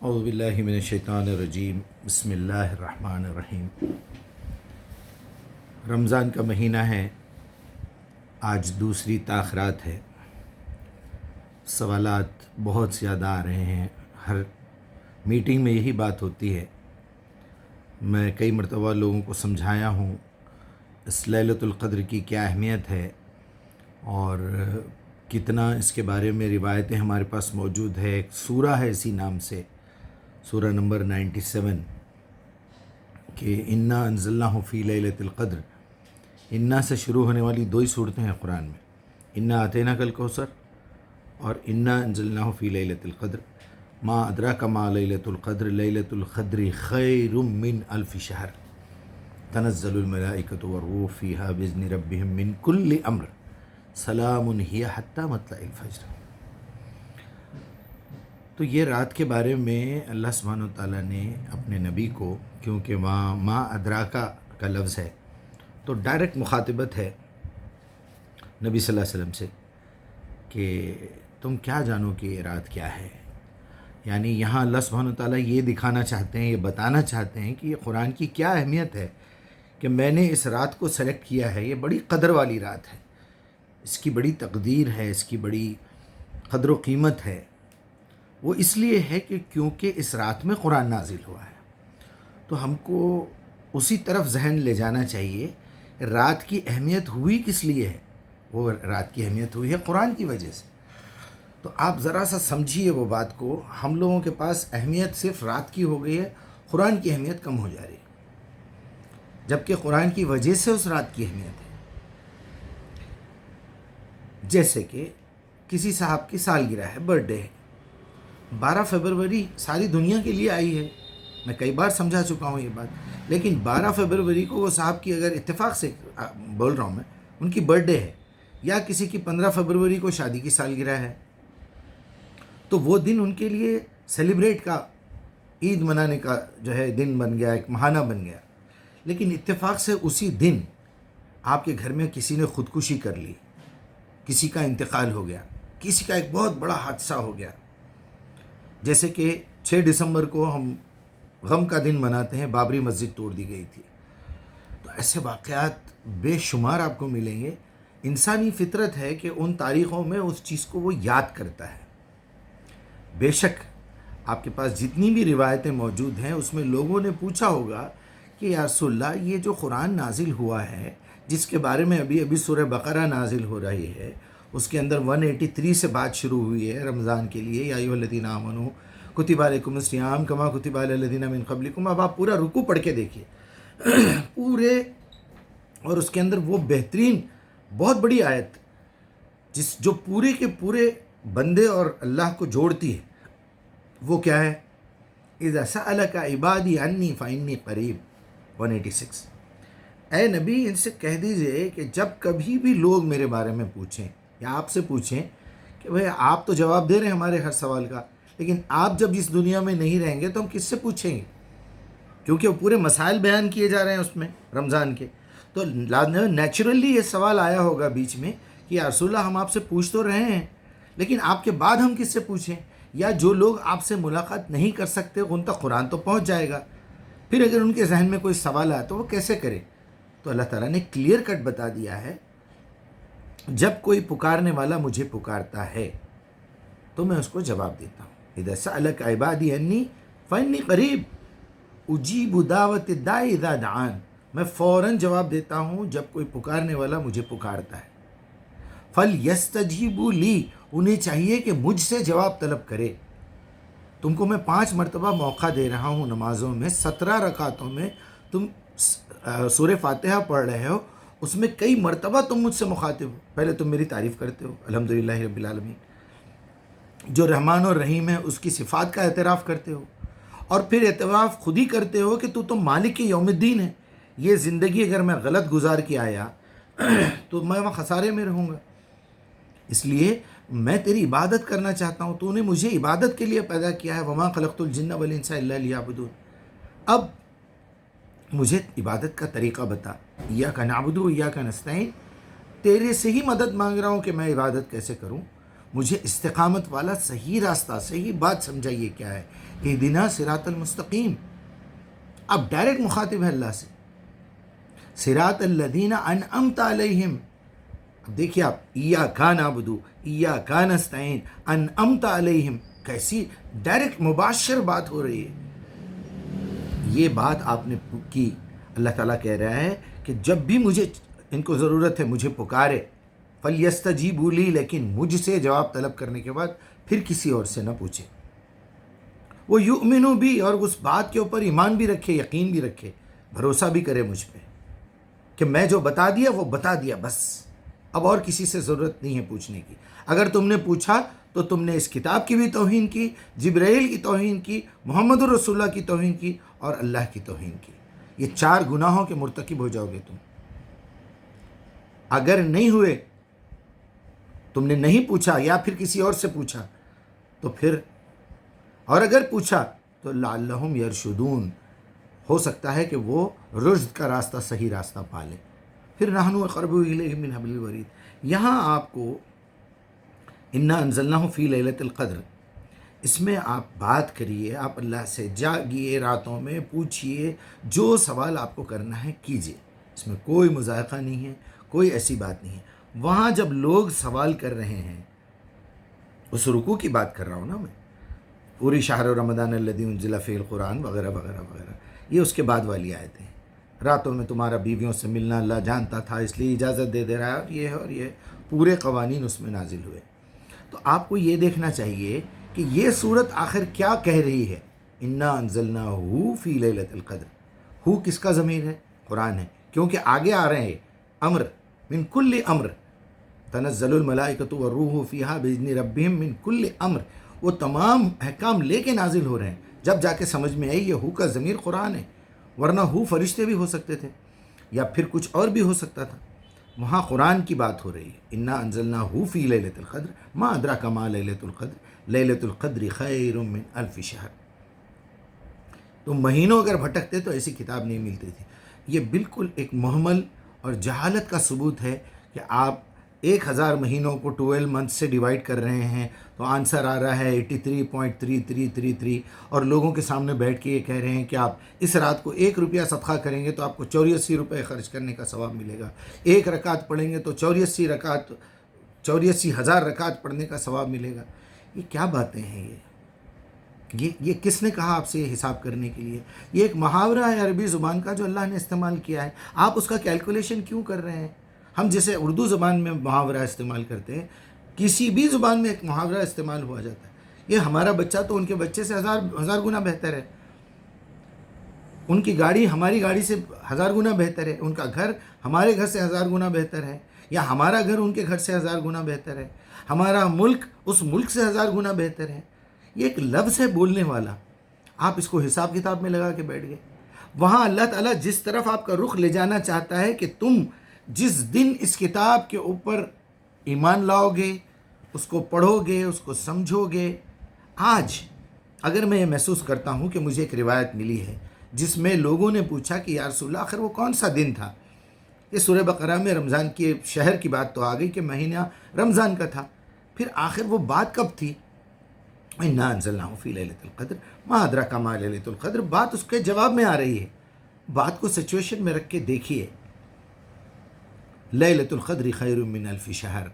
اعوذ باللہ من الشیطان الرجیم بسم اللہ الرحمن الرحیم۔ رمضان کا مہینہ ہے، آج دوسری تاخیرات ہے، سوالات بہت زیادہ آ رہے ہیں، ہر میٹنگ میں یہی بات ہوتی ہے۔ میں کئی مرتبہ لوگوں کو سمجھایا ہوں اس لیلۃ القدر کی کیا اہمیت ہے اور کتنا اس کے بارے میں روایتیں ہمارے پاس موجود ہے۔ ایک سورہ ہے اسی نام سے، سورہ نمبر 97، کہ انا انزلناہ فی لیلۃ القدر۔ انا سے شروع ہونے والی دو ہی صورتیں ہیں قرآن میں، انا اعطیناک الکوثر اور انا انزلناہ فی لیلۃ القدر۔ ما ادراک ما لیلۃ القدر، لیلۃ القدر خیر من الف شہر، تنزل الملائکۃ والروح فیہا باذن ربہم من کل امر، سلام ہی حتی مطلع الفجر۔ تو یہ رات کے بارے میں اللہ سبحانہ و تعالیٰ نے اپنے نبی کو، کیونکہ ما ادراکا کا لفظ ہے تو ڈائریکٹ مخاطبت ہے نبی صلی اللہ علیہ وسلم سے کہ تم کیا جانو کہ یہ رات کیا ہے۔ یعنی یہاں اللہ سبحانہ و تعالیٰ یہ دکھانا چاہتے ہیں، یہ بتانا چاہتے ہیں کہ یہ قرآن کی کیا اہمیت ہے کہ میں نے اس رات کو سلیکٹ کیا ہے۔ یہ بڑی قدر والی رات ہے، اس کی بڑی تقدیر ہے، اس کی بڑی قدر و قیمت ہے۔ وہ اس لیے ہے کہ کیونکہ اس رات میں قرآن نازل ہوا ہے، تو ہم کو اسی طرف ذہن لے جانا چاہیے۔ رات کی اہمیت ہوئی کس لیے ہے؟ وہ رات کی اہمیت ہوئی ہے قرآن کی وجہ سے۔ تو آپ ذرا سا سمجھیے وہ بات کو، ہم لوگوں کے پاس اہمیت صرف رات کی ہو گئی ہے، قرآن کی اہمیت کم ہو جا رہی ہے، جبکہ قرآن کی وجہ سے اس رات کی اہمیت ہے۔ جیسے کہ کسی صاحب کی سالگرہ ہے، برتھ ڈے ہے، 12 فروری ساری دنیا کے لیے آئی ہے، میں کئی بار سمجھا چکا ہوں یہ بات، لیکن 12 فروری کو وہ صاحب کی، اگر اتفاق سے بول رہا ہوں میں، ان کی برتھ ڈے ہے، یا کسی کی 15 فروری کو شادی کی سالگرہ ہے، تو وہ دن ان کے لیے سیلیبریٹ کا، عید منانے کا جو ہے دن بن گیا، ایک بہانہ بن گیا۔ لیکن اتفاق سے اسی دن آپ کے گھر میں کسی نے خودکشی کر لی، کسی کا انتقال ہو گیا، کسی کا ایک بہت بڑا حادثہ ہو گیا۔ جیسے کہ 6 دسمبر کو ہم غم کا دن مناتے ہیں، بابری مسجد توڑ دی گئی تھی۔ تو ایسے واقعات بے شمار آپ کو ملیں گے۔ انسانی فطرت ہے کہ ان تاریخوں میں اس چیز کو وہ یاد کرتا ہے۔ بے شک آپ کے پاس جتنی بھی روایتیں موجود ہیں اس میں لوگوں نے پوچھا ہوگا کہ یا رسول اللہ، یہ جو قرآن نازل ہوا ہے، جس کے بارے میں ابھی سورہ بقرہ نازل ہو رہی ہے، اس کے اندر 183 سے بات شروع ہوئی ہے رمضان کے لیے، یا ایھا الذین آمنوا کتب علیکم الصیام کما کتب علی الذین من قبلکم۔ اب آپ پورا رکوع پڑھ کے دیکھیے پورے، اور اس کے اندر وہ بہترین بہت بڑی آیت جو پورے کے پورے بندے اور اللہ کو جوڑتی ہے، وہ کیا ہے؟ اذا سألک عبادی عنی فانی قریب، 186۔ اے نبی، ان سے کہہ دیجئے کہ جب کبھی بھی لوگ میرے بارے میں پوچھیں یا آپ سے پوچھیں کہ بھئی آپ تو جواب دے رہے ہیں ہمارے ہر سوال کا، لیکن آپ جب اس دنیا میں نہیں رہیں گے تو ہم کس سے پوچھیں گے؟ کیونکہ وہ پورے مسائل بیان کیے جا رہے ہیں اس میں رمضان کے، تو نیچرلی یہ سوال آیا ہوگا بیچ میں کہ یا رسول اللہ، ہم آپ سے پوچھ تو رہے ہیں، لیکن آپ کے بعد ہم کس سے پوچھیں؟ یا جو لوگ آپ سے ملاقات نہیں کر سکتے ان تک قرآن تو پہنچ جائے گا، پھر اگر ان کے ذہن میں کوئی سوال آیا تو وہ کیسے کرے؟ تو اللہ تعالیٰ نے کلیئر کٹ بتا دیا ہے، جب کوئی پکارنے والا مجھے پکارتا ہے تو میں اس کو جواب دیتا ہوں۔ اذا سألک عبادی انی فانی قریب اجیب دعوت الداعی اذا دعان، میں فوراً جواب دیتا ہوں جب کوئی پکارنے والا مجھے پکارتا ہے۔ فَلْيَسْتَجِيبُوا لِي، انہیں چاہیے کہ مجھ سے جواب طلب کرے۔ تم کو میں 5 مرتبہ موقع دے رہا ہوں نمازوں میں، 17 رکعتوں میں تم سورہ فاتحہ پڑھ رہے ہو، اس میں کئی مرتبہ تم مجھ سے مخاطب ہو۔ پہلے تم میری تعریف کرتے ہو، الحمدللہ رب العالمین، جو رحمان اور رحیم ہے اس کی صفات کا اعتراف کرتے ہو، اور پھر اعتراف خود ہی کرتے ہو کہ تو مالک یوم الدین ہے۔ یہ زندگی اگر میں غلط گزار کے آیا تو میں وہاں خسارے میں رہوں گا، اس لیے میں تیری عبادت کرنا چاہتا ہوں، تو نے مجھے عبادت کے لیے پیدا کیا ہے، وما خلقت الجن والانس الا لیعبدون۔ اب مجھے عبادت کا طریقہ بتا، ایاک نعبد و ایاک نستعین، تیرے سے ہی مدد مانگ رہا ہوں کہ میں عبادت کیسے کروں۔ مجھے استقامت والا صحیح راستہ، صحیح بات سمجھائیے کیا ہے، اہدنا صراط المستقیم. اب ڈائریکٹ مخاطب ہے اللہ سے، صراط الذین انعمت علیہم. اب دیکھیے آپ، ایاک نعبد ایاک نستعین انعمت علیہم، کیسی ڈائریکٹ مباشر بات ہو رہی ہے. یہ بات آپ نے کی. اللہ تعالیٰ کہہ رہا ہے کہ جب بھی مجھے ان کو ضرورت ہے مجھے پکارے، فَلْيَسْتَجِيبُوا لِي، لیکن مجھ سے جواب طلب کرنے کے بعد پھر کسی اور سے نہ پوچھے. وہ یؤمنوا بی، اور اس بات کے اوپر ایمان بھی رکھے، یقین بھی رکھے، بھروسہ بھی کرے مجھ پہ کہ میں جو بتا دیا وہ بتا دیا بس، اب اور کسی سے ضرورت نہیں ہے پوچھنے کی. اگر تم نے پوچھا تو تم نے اس کتاب کی بھی توہین کی، جبرائیل کی توہین کی، محمد الرسول اللہ کی توہین کی، اور اللہ کی توہین کی. یہ 4 گناہوں کے مرتکب ہو جاؤ گے تم. اگر نہیں ہوئے، تم نے نہیں پوچھا یا پھر کسی اور سے پوچھا تو پھر، اور اگر پوچھا تو لعلہم یرشدون، ہو سکتا ہے کہ وہ رشد کا راستہ، صحیح راستہ پا لے. پھر نحن اقرب الیہ من حبل الورید. یہاں آپ کو انا انزلناہ فی لیلۃ القدر، اس میں آپ بات کریے، آپ اللہ سے جاگیے، راتوں میں پوچھیے، جو سوال آپ کو کرنا ہے کیجیے. اس میں کوئی مذائقہ نہیں ہے، کوئی ایسی بات نہیں ہے. وہاں جب لوگ سوال کر رہے ہیں، اس رکوع کی بات کر رہا ہوں نا میں، پوری شہر رمضان الذی انزل فیہ القرآن وغیرہ وغیرہ وغیرہ، یہ اس کے بعد والی آیتیں ہیں. راتوں میں تمہارا بیویوں سے ملنا اللہ جانتا تھا، اس لیے اجازت دے رہا ہے، اور یہ پورے قوانین اس میں نازل ہوئے. تو آپ کو یہ دیکھنا چاہیے کہ یہ صورت آخر کیا کہہ رہی ہے. انا انزلناہ فی لیلۃ القدر، ہو کس کا ضمیر ہے؟ قرآن ہے، کیونکہ آگے آ رہے ہیں امر، من کل امر تنزل الملائکۃ والروح فیہا باذن ربہم من کل امر. وہ تمام احکام لے کے نازل ہو رہے ہیں. جب جا کے سمجھ میں آئی یہ ہو کا ضمیر قرآن ہے، ورنہ ہو فرشتے بھی ہو سکتے تھے یا پھر کچھ اور بھی ہو سکتا تھا. وہاں قرآن کی بات ہو رہی ہے. انا انزلناہ فی لیلۃ القدر ما ادراک ما لیلۃ القدر لیلۃ القدر خیر من الف شہر. تو مہینوں اگر بھٹکتے تو ایسی کتاب نہیں ملتی تھی. یہ بالکل ایک محمل اور جہالت کا ثبوت ہے کہ آپ 1000 مہینوں کو 12 منتھ سے ڈیوائڈ کر رہے ہیں تو آنسر آ رہا ہے 83.3333، اور لوگوں کے سامنے بیٹھ کے یہ کہہ رہے ہیں کہ آپ اس رات کو 1 روپیہ صدقہ کریں گے تو آپ کو 84 روپے خرچ کرنے کا ثواب ملے گا، 1 رکعت پڑھیں گے تو 84,000 رکعت پڑھنے کا ثواب ملے گا. یہ کیا باتیں ہیں؟ یہ کس نے کہا آپ سے یہ حساب کرنے کے لیے؟ یہ ایک محاورہ ہے عربی زبان کا جو اللہ نے استعمال کیا ہے. آپ اس کا کیلکولیشن کیوں کر رہے ہیں؟ ہم جیسے اردو زبان میں محاورہ استعمال کرتے ہیں، کسی بھی زبان میں ایک محاورہ استعمال ہوا جاتا ہے. یہ ہمارا بچہ تو ان کے بچے سے ہزار گنا بہتر ہے، ان کی گاڑی ہماری گاڑی سے 1000 گنا بہتر ہے، ان کا گھر ہمارے گھر سے 1000 گنا بہتر ہے، یا ہمارا گھر ان کے گھر سے 1000 گنا بہتر ہے، ہمارا ملک اس ملک سے 1000 گنا بہتر ہے. یہ ایک لفظ ہے بولنے والا، آپ اس کو حساب کتاب میں لگا کے بیٹھ گئے. وہاں اللہ تعالیٰ جس طرف آپ کا رخ لے جانا چاہتا ہے کہ تم جس دن اس کتاب کے اوپر ایمان لاؤ گے، اس کو پڑھو گے، اس کو سمجھو گے. آج اگر میں یہ محسوس کرتا ہوں کہ مجھے ایک روایت ملی ہے جس میں لوگوں نے پوچھا کہ یا رسول اللہ آخر وہ کون سا دن تھا؟ یہ سورہ بقرہ میں رمضان کے شہر کی بات تو آ گئی کہ مہینہ رمضان کا تھا، پھر آخر وہ بات کب تھی؟ انا انزلناہ فی لیلۃ القدر ما ادراک ما لیلۃ القدر. بات اس کے جواب میں آ رہی ہے. بات کو سچویشن میں رکھ کے دیکھیے. لیلۃ القدر خیر من الف شہر،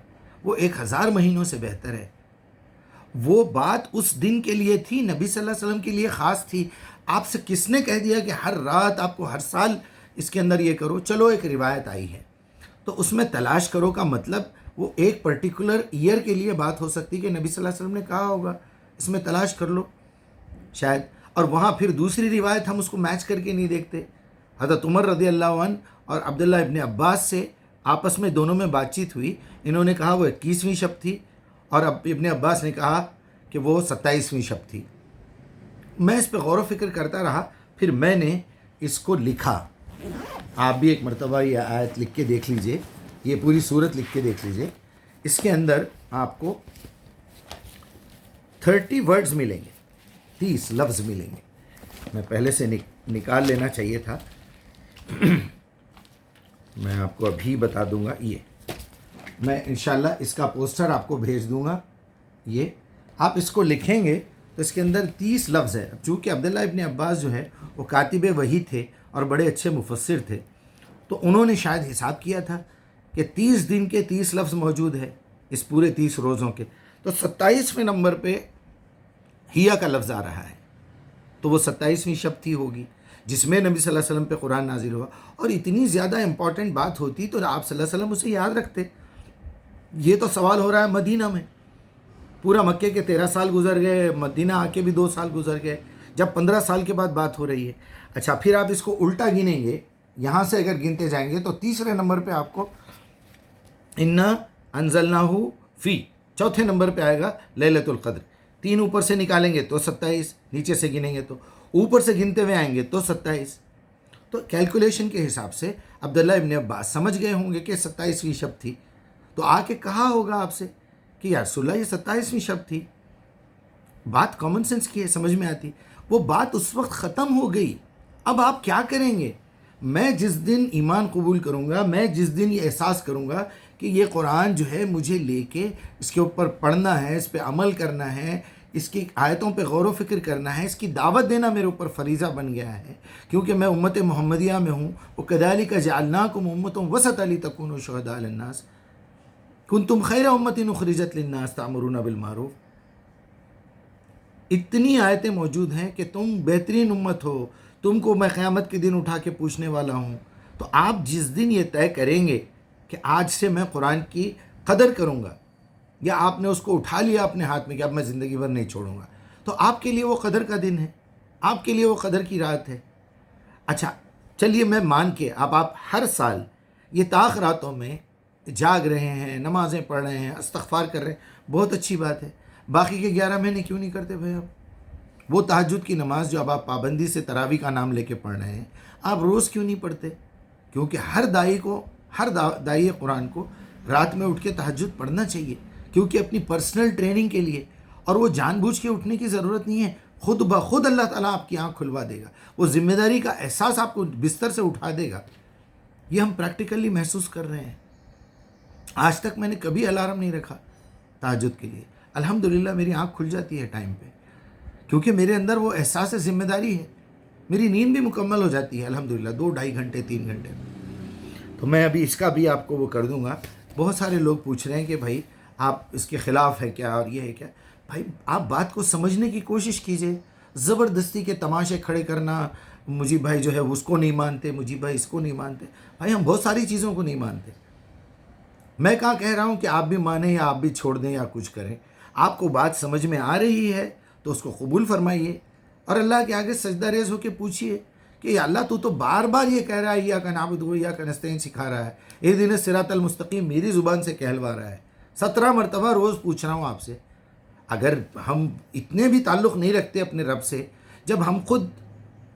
وہ 1000 مہینوں سے بہتر ہے. وہ بات اس دن کے لیے تھی، نبی صلی اللہ علیہ وسلم کے لیے خاص تھی. آپ سے کس نے کہہ دیا کہ ہر رات آپ کو ہر سال اس کے اندر یہ کرو؟ چلو ایک روایت آئی ہے تو اس میں تلاش کرو کا مطلب وہ ایک پرٹیکولر ایئر کے لیے بات ہو سکتی کہ نبی صلی اللہ علیہ وسلم نے کہا ہوگا، اس میں تلاش کر لو شاید. اور وہاں پھر دوسری روایت ہم اس کو میچ کر کے نہیں دیکھتے. حضرت عمر رضی اللہ عنہ اور عبداللہ ابن عباس سے آپس میں دونوں میں بات چیت ہوئی. انہوں نے کہا وہ 21ویں شب تھی اور ابن عباس نے کہا کہ وہ 27ویں شب تھی. میں اس پہ غور و فکر کرتا رہا، پھر میں نے اس کو لکھا. آپ بھی ایک مرتبہ یہ آیت لکھ کے دیکھ لیجئے، یہ پوری صورت لکھ کے دیکھ لیجئے. اس کے اندر آپ کو 30 ورڈز ملیں گے، 30 لفظ ملیں گے. میں پہلے سے نکال لینا چاہیے تھا، میں آپ کو ابھی بتا دوں گا. یہ میں انشاءاللہ اس کا پوسٹر آپ کو بھیج دوں گا یہ آپ اس کو لکھیں گے تو اس کے اندر 30 لفظ ہے. چونکہ عبداللہ ابن عباس جو ہے وہ کاتب وحی تھے اور بڑے اچھے مفسر تھے، تو انہوں نے شاید حساب کیا تھا کہ 30 دن کے 30 لفظ موجود ہے اس پورے 30 روزوں کے. تو 27ویں نمبر پہ ہیا کا لفظ آ رہا ہے، تو وہ 27ویں شب تھی ہوگی جس میں نبی صلی اللہ علیہ وسلم پہ قرآن نازل ہوا. اور اتنی زیادہ امپورٹنٹ بات ہوتی تو آپ صلی اللہ علیہ وسلم اسے یاد رکھتے. یہ تو سوال ہو رہا ہے مدینہ میں، پورا مکے کے 13 سال گزر گئے، مدینہ آ کے بھی 2 سال گزر گئے، جب 15 سال کے بعد بات ہو رہی ہے. اچھا پھر آپ اس کو الٹا گنیں گے، یہاں سے اگر گنتے جائیں گے تو تیسرے نمبر پہ آپ کو انا انزلناہ فی، چوتھے نمبر پہ آئے گا لیلۃ القدر. 3 اوپر سے نکالیں گے تو 27، نیچے سے گنیں گے تو اوپر سے گنتے ہوئے آئیں گے تو 27. تو کیلکولیشن کے حساب سے عبداللہ ابن عباس سمجھ گئے ہوں گے کہ 27ویں شب تھی، تو آ کے کہا ہوگا آپ سے کہ یا رسول اللہ یہ 27ویں شب تھی. بات کامن سینس کی ہے، سمجھ میں آتی. وہ بات اس وقت ختم ہو گئی. اب آپ کیا کریں گے؟ میں جس دن ایمان قبول کروں گا، میں جس دن یہ احساس کروں گا کہ یہ قرآن جو ہے مجھے لے کے اس کے اوپر پڑھنا ہے، اس پہ عمل کرنا ہے، اس کی آیتوں پہ غور و فکر کرنا ہے، اس کی دعوت دینا میرے اوپر فریضہ بن گیا ہے، کیونکہ میں امت محمدیہ میں ہوں. وَكَذَلِكَ جَعَلْنَاكُمْ أُمَّةً وَسَطًا لِتَكُونُوا شُهَدَاءَ عَلَى النَّاسِ كُنتُمْ خَيْرَ أُمَّةٍ أُخْرِجَتْ لِلنَّاسِ تَأْمُرُونَ بِالْمَعْرُوفِ. اتنی آیتیں موجود ہیں کہ تم بہترین امت ہو، تم کو میں قیامت کے دن اٹھا کے پوچھنے والا ہوں. تو آپ جس دن یہ طے کریں گے کہ آج سے میں قرآن کی قدر کروں گا، یا آپ نے اس کو اٹھا لیا اپنے ہاتھ میں کہ اب میں زندگی بھر نہیں چھوڑوں گا، تو آپ کے لیے وہ قدر کا دن ہے، آپ کے لیے وہ قدر کی رات ہے. اچھا چلیے میں مان کے اب آپ ہر سال یہ طاق راتوں میں جاگ رہے ہیں، نمازیں پڑھ رہے ہیں، استغفار کر رہے ہیں، بہت اچھی بات ہے. باقی کے 11 مہینے کیوں نہیں کرتے بھائی؟ اب وہ تہجد کی نماز جو اب آپ پابندی سے تراویح کا نام لے کے پڑھ رہے ہیں، آپ روز کیوں نہیں پڑھتے؟ کیونکہ ہر داعی قرآن کو رات میں اٹھ کے تہجد پڑھنا چاہیے، کیونکہ اپنی پرسنل ٹریننگ کے لیے. اور وہ جان بوجھ کے اٹھنے کی ضرورت نہیں ہے، خود بخود اللہ تعالیٰ آپ کی آنکھ کھلوا دے گا، وہ ذمہ داری کا احساس آپ کو بستر سے اٹھا دے گا. یہ ہم پریکٹیکلی محسوس کر رہے ہیں. آج تک میں نے کبھی الارم نہیں رکھا تہجد کے لیے، الحمدللہ میری آنکھ کھل جاتی ہے ٹائم پہ، کیونکہ میرے اندر وہ احساس ذمہ داری ہے. میری نیند بھی مکمل ہو جاتی ہے الحمدللہ 2-2.5 گھنٹے 3 گھنٹے. تو میں ابھی اس کا بھی آپ کو وہ کر دوں گا. بہت سارے لوگ پوچھ رہے ہیں کہ بھائی آپ اس کے خلاف ہے کیا اور یہ ہے کیا. بھائی آپ بات کو سمجھنے کی کوشش کیجئے. زبردستی کے تماشے کھڑے کرنا، مجھے بھائی جو ہے اس کو نہیں مانتے، مجھے بھائی اس کو نہیں مانتے. بھائی ہم بہت ساری چیزوں کو نہیں مانتے. میں کہاں کہہ رہا ہوں کہ آپ بھی مانیں یا آپ بھی چھوڑ دیں یا کچھ کریں. آپ کو بات سمجھ میں آ رہی ہے تو اس کو قبول فرمائیے اور اللہ کے آگے سجدہ ریز ہو کے پوچھیے کہ یا اللہ تو بار بار یہ کہہ رہا ہے ایاک نعبد و ایاک نستعین سکھا رہا ہے، اہدنا الصراط المستقیم میری زبان سے کہلوا رہا ہے. 17 مرتبہ روز پوچھ رہا ہوں آپ سے. اگر ہم اتنے بھی تعلق نہیں رکھتے اپنے رب سے، جب ہم خود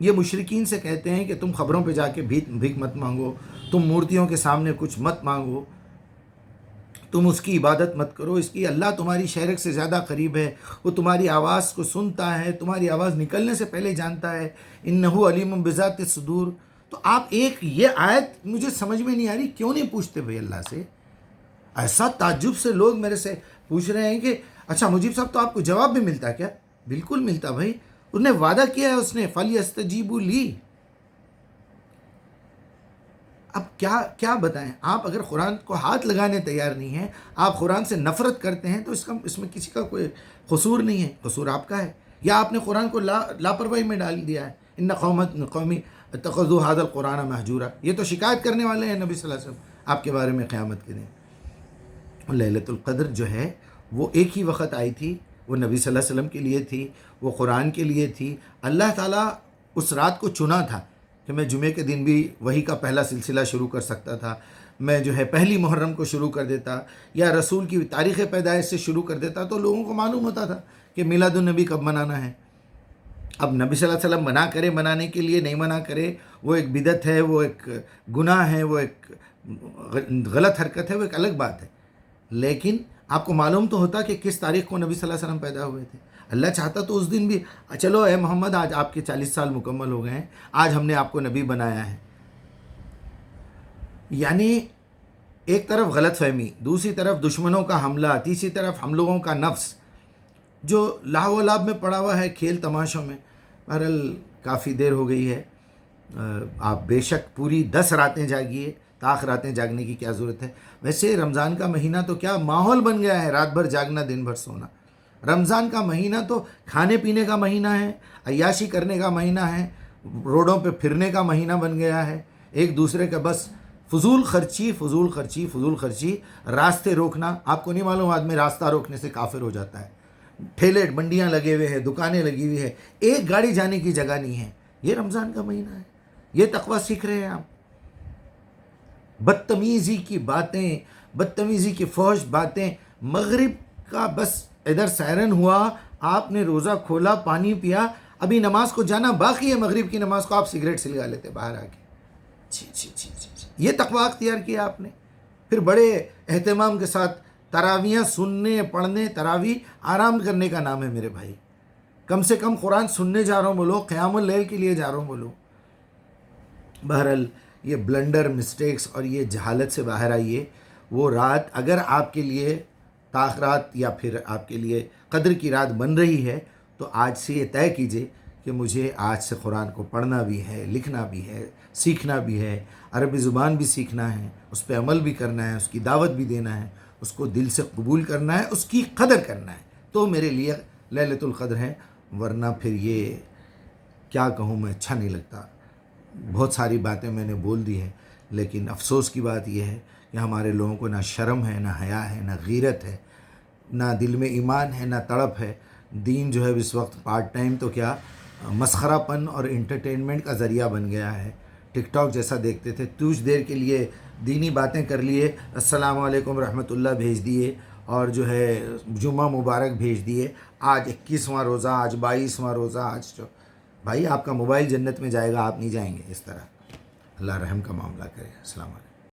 یہ مشرکین سے کہتے ہیں کہ تم خبروں پہ جا کے بھیک مت مانگو، تم مورتیوں کے سامنے کچھ مت مانگو، تم اس کی عبادت مت کرو، اس کی اللہ تمہاری شہرک سے زیادہ قریب ہے، وہ تمہاری آواز کو سنتا ہے، تمہاری آواز نکلنے سے پہلے جانتا ہے، انہ علیم بذات الصدور. تو آپ ایک یہ آیت مجھے سمجھ میں نہیں آ رہی، کیوں نہیں پوچھتے بھائی اللہ سے؟ ایسا تعجب سے لوگ میرے سے پوچھ رہے ہیں کہ اچھا مجیب صاحب تو آپ کو جواب بھی ملتا ہے کیا؟ بالکل ملتا بھائی. اس نے وعدہ کیا ہے، اس نے فَلْيَسْتَجِيبُوا لِي. اب کیا بتائیں؟ آپ اگر قرآن کو ہاتھ لگانے تیار نہیں ہیں، آپ قرآن سے نفرت کرتے ہیں، تو اس میں کسی کا کوئی قصور نہیں ہے، قصور آپ کا ہے. یا آپ نے قرآن کو لاپرواہی میں ڈال دیا ہے. ان قومی اتخذوا هذا القرآن مہجورا. یہ تو شکایت کرنے والے ہیں نبی صلی اللہ علیہ وسلم آپ کے بارے میں قیامت کے دن. لیلۃ القدر جو ہے وہ ایک ہی وقت آئی تھی، وہ نبی صلی اللہ علیہ وسلم کے لیے تھی، وہ قرآن کے لیے تھی. اللہ تعالیٰ اس رات کو چنا تھا کہ میں جمعے کے دن بھی وہی کا پہلا سلسلہ شروع کر سکتا تھا، میں جو ہے پہلی محرم کو شروع کر دیتا، یا رسول کی تاریخ پیدائش سے شروع کر دیتا، تو لوگوں کو معلوم ہوتا تھا کہ میلاد النبی کب منانا ہے. اب نبی صلی اللہ علیہ وسلم منع کرے منانے کے لیے، نہیں منع کرے، وہ ایک بدعت ہے، وہ ایک گناہ ہے، وہ ایک غلط حرکت ہے، وہ ایک الگ بات ہے. لیکن آپ کو معلوم تو ہوتا کہ کس تاریخ کو نبی صلی اللہ علیہ وسلم پیدا ہوئے تھے. اللہ چاہتا تو اس دن بھی چلو اے محمد آج آپ کے 40 سال مکمل ہو گئے ہیں، آج ہم نے آپ کو نبی بنایا ہے. یعنی ایک طرف غلط فہمی، دوسری طرف دشمنوں کا حملہ، تیسری طرف ہم لوگوں کا نفس. جو لاہو و لعب میں پڑا ہوا ہے کھیل تماشوں میں. بہرحال کافی دیر ہو گئی ہے. آپ بے شک پوری 10 راتیں جاگیے، طاق راتیں جاگنے کی کیا ضرورت ہے. ویسے رمضان کا مہینہ تو کیا ماحول بن گیا ہے، رات بھر جاگنا دن بھر سونا. رمضان کا مہینہ تو کھانے پینے کا مہینہ ہے، عیاشی کرنے کا مہینہ ہے، روڈوں پہ پھرنے کا مہینہ بن گیا ہے، ایک دوسرے کا بس فضول خرچی فضول خرچی فضول خرچی. راستے روکنا، آپ کو نہیں معلوم آدمی راستہ روکنے سے کافر ہو جاتا ہے. ٹھیلے منڈیاں لگے ہوئے ہیں، دکانیں لگی ہوئی ہیں، ایک گاڑی جانے کی جگہ نہیں ہے. یہ رمضان کا مہینہ ہے، یہ تقویٰ سیکھ رہے ہیں آپ. بدتمیزی کی باتیں، بدتمیزی کی فحش باتیں. مغرب کا بس ادھر سائرن ہوا، آپ نے روزہ کھولا، پانی پیا، ابھی نماز کو جانا باقی ہے، مغرب کی نماز کو آپ سگریٹ سلگا لیتے باہر آ کے. جی جی جی جی جی، یہ تقویٰ اختیار کیا آپ نے. پھر بڑے اہتمام کے ساتھ تراویحاں سننے پڑھنے. تراویح آرام کرنے کا نام ہے میرے بھائی. کم سے کم قرآن سننے جا رہا ہوں بولو، قیام اللیل کے لیے جا رہا ہوں بولو. بہرحال یہ بلنڈر، مسٹیکس اور یہ جہالت سے باہر آئیے. وہ رات اگر آپ کے لیے طاق رات یا پھر آپ کے لیے قدر کی رات بن رہی ہے تو آج سے یہ طے کیجئے کہ مجھے آج سے قرآن کو پڑھنا بھی ہے، لکھنا بھی ہے، سیکھنا بھی ہے، عربی زبان بھی سیکھنا ہے، اس پہ عمل بھی کرنا ہے، اس کی دعوت بھی دینا ہے، اس کو دل سے قبول کرنا ہے، اس کی قدر کرنا ہے. تو میرے لیے لیلۃ القدر ہے. ورنہ پھر یہ کیا کہوں میں، اچھا نہیں لگتا. بہت ساری باتیں میں نے بول دی ہیں، لیکن افسوس کی بات یہ ہے کہ ہمارے لوگوں کو نہ شرم ہے، نہ حیا ہے، نہ غیرت ہے، نہ دل میں ایمان ہے، نہ تڑپ ہے. دین جو ہے اس وقت پارٹ ٹائم تو کیا مسخرہ پن اور انٹرٹینمنٹ کا ذریعہ بن گیا ہے. ٹک ٹاک جیسا دیکھتے تھے، کچھ دیر کے لیے دینی باتیں کر لیے، السلام علیکم رحمۃ اللہ بھیج دیے، اور جو ہے جمعہ مبارک بھیج دیے. آج 21واں روزہ، آج 22واں روزہ، آج بھائی آپ کا موبائل جنت میں جائے گا، آپ نہیں جائیں گے. اس طرح اللہ رحم کا معاملہ کرے. السلام علیکم.